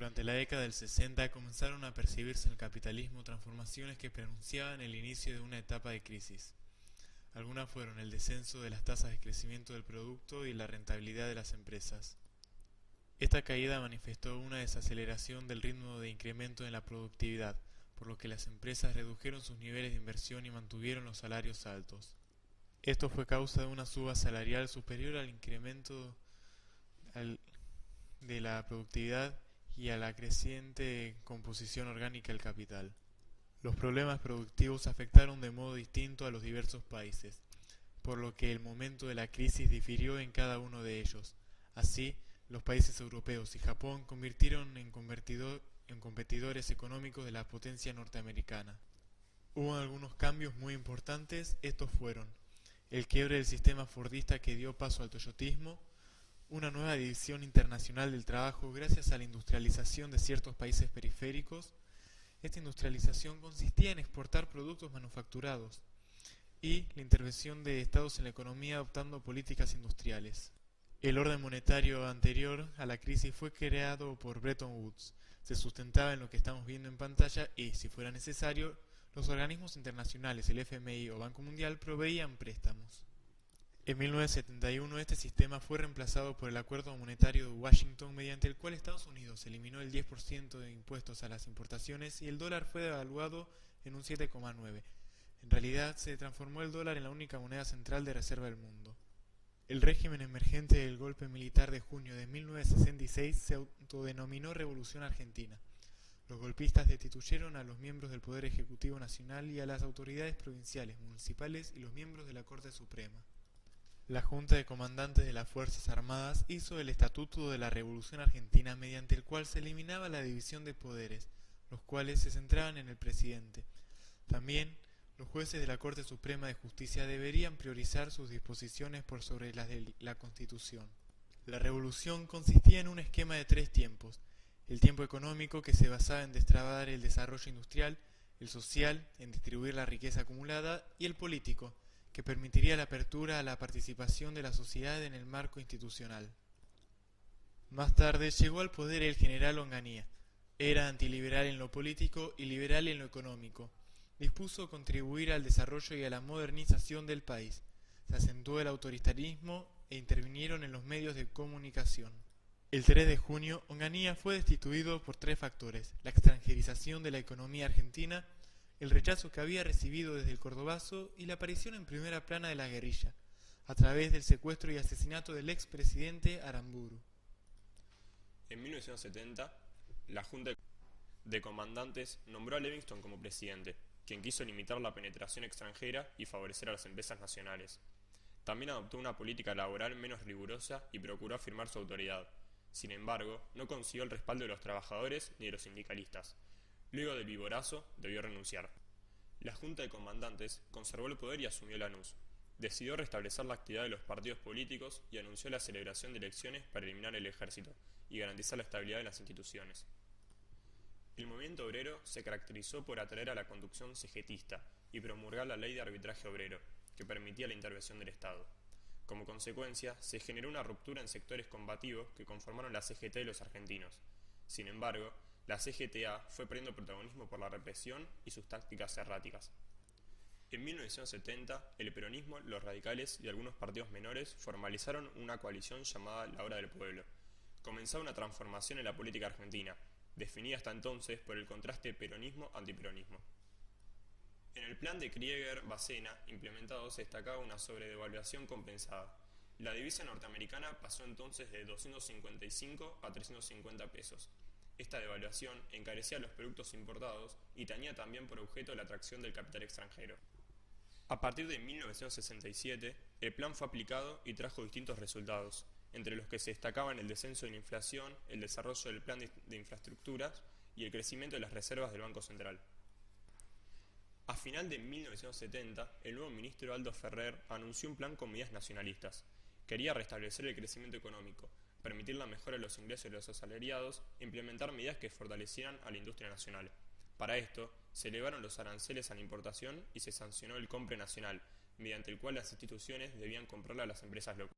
Durante la década del 60 comenzaron a percibirse en el capitalismo transformaciones que preanunciaban el inicio de una etapa de crisis. Algunas fueron el descenso de las tasas de crecimiento del producto y la rentabilidad de las empresas. Esta caída manifestó una desaceleración del ritmo de incremento en la productividad, por lo que las empresas redujeron sus niveles de inversión y mantuvieron los salarios altos. Esto fue causa de una suba salarial superior al incremento de la productividad y a la creciente composición orgánica del capital. Los problemas productivos afectaron de modo distinto a los diversos países, por lo que el momento de la crisis difirió en cada uno de ellos. Así, los países europeos y Japón convirtieron en competidores económicos de la potencia norteamericana. Hubo algunos cambios muy importantes. Estos fueron el quiebre del sistema fordista que dio paso al toyotismo, una nueva división internacional del trabajo gracias a la industrialización de ciertos países periféricos. Esta industrialización consistía en exportar productos manufacturados y la intervención de estados en la economía adoptando políticas industriales. El orden monetario anterior a la crisis fue creado por Bretton Woods. Se sustentaba en lo que estamos viendo en pantalla y, si fuera necesario, los organismos internacionales, el FMI o Banco Mundial, proveían préstamos. En 1971 este sistema fue reemplazado por el Acuerdo Monetario de Washington, mediante el cual Estados Unidos eliminó el 10% de impuestos a las importaciones y el dólar fue devaluado en un 7,9. En realidad se transformó el dólar en la única moneda central de reserva del mundo. El régimen emergente del golpe militar de junio de 1966 se autodenominó Revolución Argentina. Los golpistas destituyeron a los miembros del Poder Ejecutivo Nacional y a las autoridades provinciales, municipales y los miembros de la Corte Suprema. La Junta de Comandantes de las Fuerzas Armadas hizo el Estatuto de la Revolución Argentina, mediante el cual se eliminaba la división de poderes, los cuales se centraban en el presidente. También, los jueces de la Corte Suprema de Justicia deberían priorizar sus disposiciones por sobre las de la Constitución. La revolución consistía en un esquema de 3 tiempos: el tiempo económico, que se basaba en destrabar el desarrollo industrial; el social, en distribuir la riqueza acumulada; y el político, que permitiría la apertura a la participación de la sociedad en el marco institucional. Más tarde llegó al poder el general Onganía. Era antiliberal en lo político y liberal en lo económico. Dispuso contribuir al desarrollo y a la modernización del país. Se acentuó el autoritarismo e intervinieron en los medios de comunicación. El 3 de junio, Onganía fue destituido por 3 factores: la extranjerización de la economía argentina, el rechazo que había recibido desde el Cordobazo y la aparición en primera plana de la guerrilla, a través del secuestro y asesinato del expresidente Aramburu. En 1970, la Junta de Comandantes nombró a Livingston como presidente, quien quiso limitar la penetración extranjera y favorecer a las empresas nacionales. También adoptó una política laboral menos rigurosa y procuró afirmar su autoridad. Sin embargo, no consiguió el respaldo de los trabajadores ni de los sindicalistas. Luego del vivorazo, debió renunciar. La Junta de Comandantes conservó el poder y asumió Lanús. Decidió restablecer la actividad de los partidos políticos y anunció la celebración de elecciones para eliminar el ejército y garantizar la estabilidad de las instituciones. El movimiento obrero se caracterizó por atraer a la conducción cegetista y promulgar la ley de arbitraje obrero, que permitía la intervención del Estado. Como consecuencia, se generó una ruptura en sectores combativos que conformaron la CGT y los argentinos. Sin embargo, la CGTA fue perdiendo protagonismo por la represión y sus tácticas erráticas. En 1970, el peronismo, los radicales y algunos partidos menores formalizaron una coalición llamada La Hora del Pueblo. Comenzaba una transformación en la política argentina, definida hasta entonces por el contraste peronismo-antiperonismo. En el plan de Krieger-Bacena implementado se destacaba una sobredevaluación compensada. La divisa norteamericana pasó entonces de 255 a 350 pesos. Esta devaluación encarecía los productos importados y tenía también por objeto la atracción del capital extranjero. A partir de 1967, el plan fue aplicado y trajo distintos resultados, entre los que se destacaban el descenso de la inflación, el desarrollo del plan de infraestructuras y el crecimiento de las reservas del Banco Central. A final de 1970, el nuevo ministro Aldo Ferrer anunció un plan con medidas nacionalistas. Quería restablecer el crecimiento económico, permitir la mejora de los ingresos de los asalariados e implementar medidas que fortalecieran a la industria nacional. Para esto, se elevaron los aranceles a la importación y se sancionó el compre nacional, mediante el cual las instituciones debían comprarle a las empresas locales.